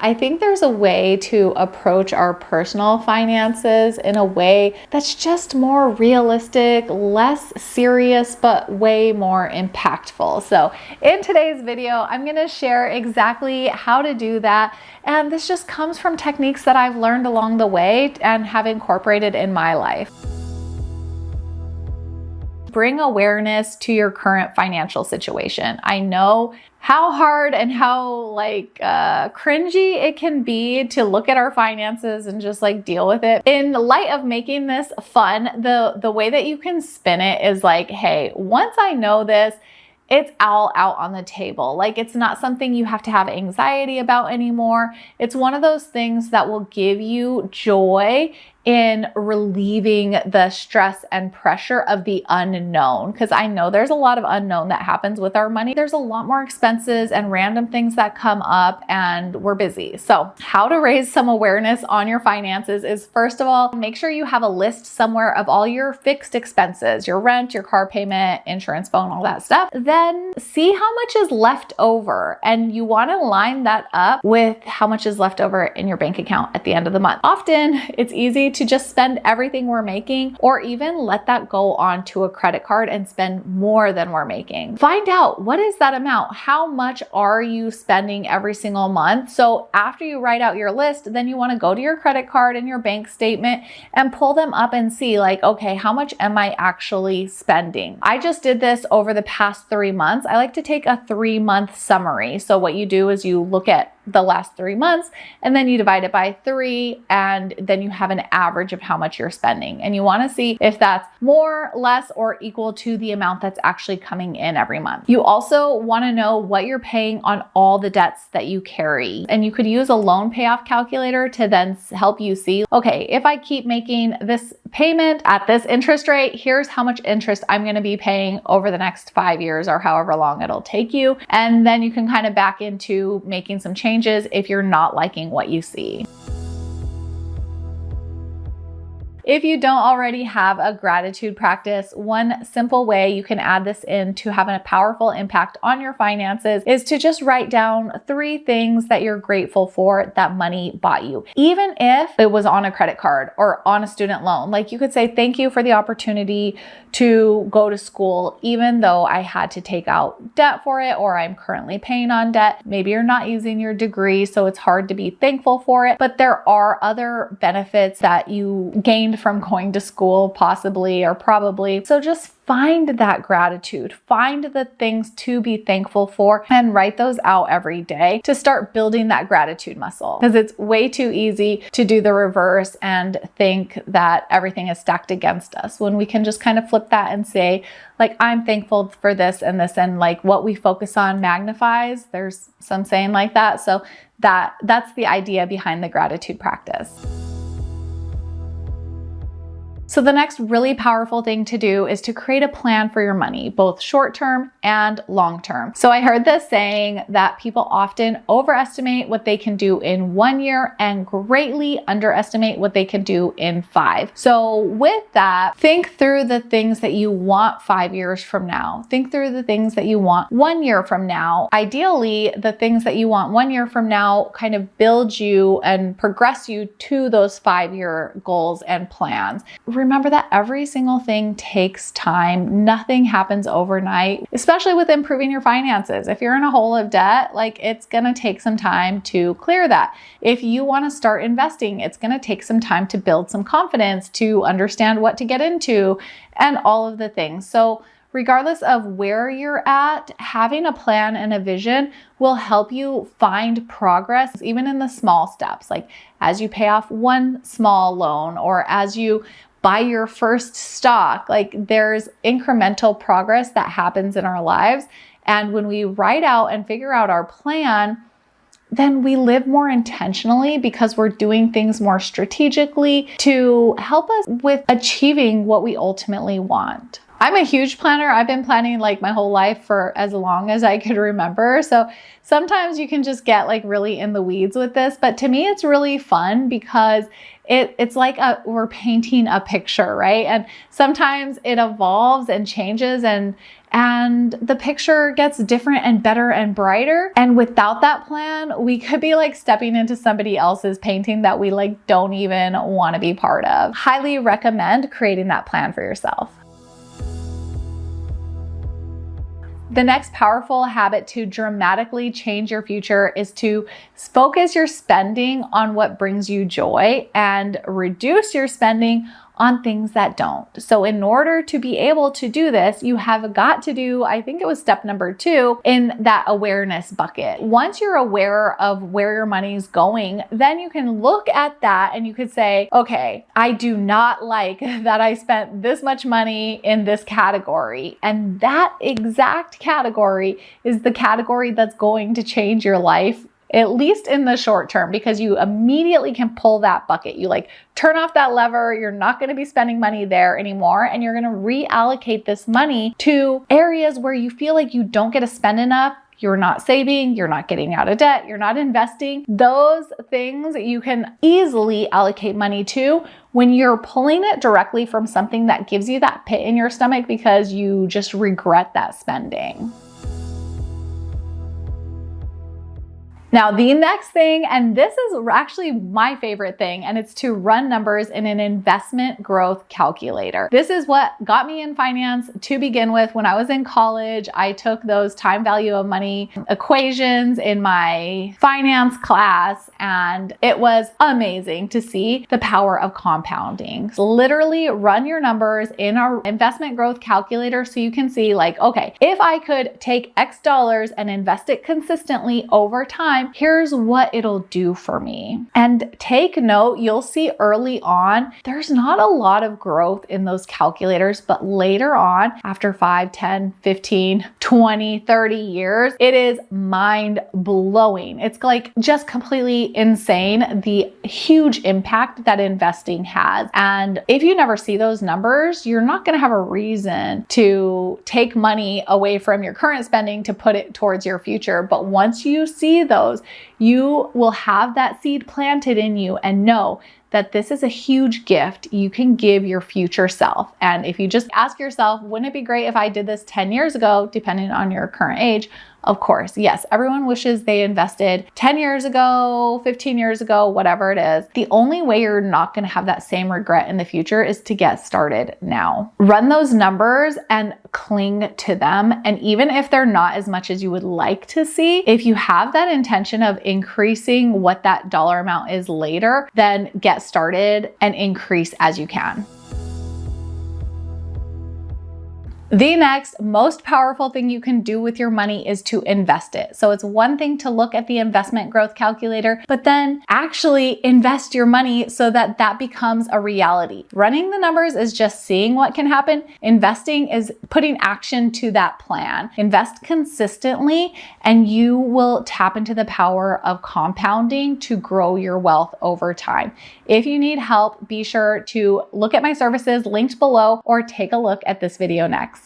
I think there's a way to approach our personal finances in a way that's just more realistic, less serious, but way more impactful. So in today's video, I'm going to share exactly how to do that. And this just comes from techniques that I've learned along the way and have incorporated in my life. Bring awareness to your current financial situation. I know how hard and how cringy it can be to look at our finances and just deal with it. In light of making this fun, the way that you can spin it is hey, once I know this, it's all out on the table. It's not something you have to have anxiety about anymore. It's one of those things that will give you joy in relieving the stress and pressure of the unknown. Because I know there's a lot of unknown that happens with our money. There's a lot more expenses and random things that come up, and we're busy. So how to raise some awareness on your finances is, first of all, make sure you have a list somewhere of all your fixed expenses, your rent, your car payment, insurance, phone, all that stuff. Then see how much is left over, and you want to line that up with how much is left over in your bank account at the end of the month. Often it's easy to just spend everything we're making, or even let that go onto a credit card and spend more than we're making. Find out, what is that amount? How much are you spending every single month? So after you write out your list, then you want to go to your credit card and your bank statement and pull them up and see okay, how much am I actually spending? I just did this over the past 3 months. I like to take a 3-month summary. So what you do is you look at the last 3 months and then you divide it by 3, and then you have an average of how much you're spending. And you want to see if that's more, less, or equal to the amount that's actually coming in every month. You also want to know what you're paying on all the debts that you carry. And you could use a loan payoff calculator to then help you see, okay, if I keep making this payment at this interest rate, here's how much interest I'm going to be paying over the next 5 years or however long it'll take you. And then you can kind of back into making some changes if you're not liking what you see. If you don't already have a gratitude practice, one simple way you can add this in to have a powerful impact on your finances is to just write down 3 things that you're grateful for that money bought you. Even if it was on a credit card or on a student loan, you could say, thank you for the opportunity to go to school, even though I had to take out debt for it, or I'm currently paying on debt. Maybe you're not using your degree, so it's hard to be thankful for it, but there are other benefits that you gained from going to school, possibly or probably. So just find that gratitude, find the things to be thankful for, and write those out every day to start building that gratitude muscle. Because it's way too easy to do the reverse and think that everything is stacked against us, when we can just kind of flip that and say, I'm thankful for this and this, and what we focus on magnifies. There's some saying like that. So that's the idea behind the gratitude practice. So the next really powerful thing to do is to create a plan for your money, both short-term and long-term. So I heard this saying that people often overestimate what they can do in 1 year and greatly underestimate what they can do in 5. So with that, think through the things that you want 5 years from now. Think through the things that you want 1 year from now. Ideally, the things that you want 1 year from now kind of build you and progress you to those 5-year goals and plans. Remember that every single thing takes time. Nothing happens overnight, especially with improving your finances. If you're in a hole of debt, it's gonna take some time to clear that. If you wanna start investing, it's gonna take some time to build some confidence, to understand what to get into, and all of the things. So regardless of where you're at, having a plan and a vision will help you find progress, even in the small steps. As you pay off one small loan, or as you buy your first stock, there's incremental progress that happens in our lives. And when we write out and figure out our plan, then we live more intentionally because we're doing things more strategically to help us with achieving what we ultimately want. I'm a huge planner. I've been planning my whole life for as long as I could remember. So sometimes you can just get really in the weeds with this, but to me it's really fun because it's we're painting a picture, right? And sometimes it evolves and changes, and and the picture gets different and better and brighter. And without that plan, we could be like stepping into somebody else's painting that we like don't even want to be part of. Highly recommend creating that plan for yourself. The next powerful habit to dramatically change your future is to focus your spending on what brings you joy and reduce your spending on things that don't. So in order to be able to do this, you have got to do, I think it was step number 2 in that awareness bucket. Once you're aware of where your money's going, then you can look at that and you could say, okay, I do not like that I spent this much money in this category. And that exact category is the category that's going to change your life, at least in the short term, because you immediately can pull that bucket. You like turn off that lever. You're not going to be spending money there anymore. And you're going to reallocate this money to areas where you feel like you don't get to spend enough. You're not saving, you're not getting out of debt, you're not investing. Those things you can easily allocate money to when you're pulling it directly from something that gives you that pit in your stomach because you just regret that spending. Now, the next thing, and this is actually my favorite thing, and it's to run numbers in an investment growth calculator. This is what got me in finance to begin with. When I was in college, I took those time value of money equations in my finance class, and it was amazing to see the power of compounding. So literally run your numbers in our investment growth calculator so you can see like, okay, if I could take X dollars and invest it consistently over time, here's what it'll do for me. And take note, you'll see early on, there's not a lot of growth in those calculators, but later on, after 5, 10, 15, 20, 30 years, it is mind blowing. It's like just completely insane, the huge impact that investing has. And if you never see those numbers, you're not going to have a reason to take money away from your current spending to put it towards your future. But once you see those, you will have that seed planted in you and know that this is a huge gift you can give your future self. And if you just ask yourself, wouldn't it be great if I did this 10 years ago, depending on your current age? Of course, yes, everyone wishes they invested 10 years ago, 15 years ago, whatever it is. The only way you're not going to have that same regret in the future is to get started now. Run those numbers and cling to them. And even if they're not as much as you would like to see, if you have that intention of increasing what that dollar amount is later, then get started and increase as you can. The next most powerful thing you can do with your money is to invest it. So it's one thing to look at the investment growth calculator, but then actually invest your money so that that becomes a reality. Running the numbers is just seeing what can happen. Investing is putting action to that plan. Invest consistently and you will tap into the power of compounding to grow your wealth over time. If you need help, be sure to look at my services linked below or take a look at this video next.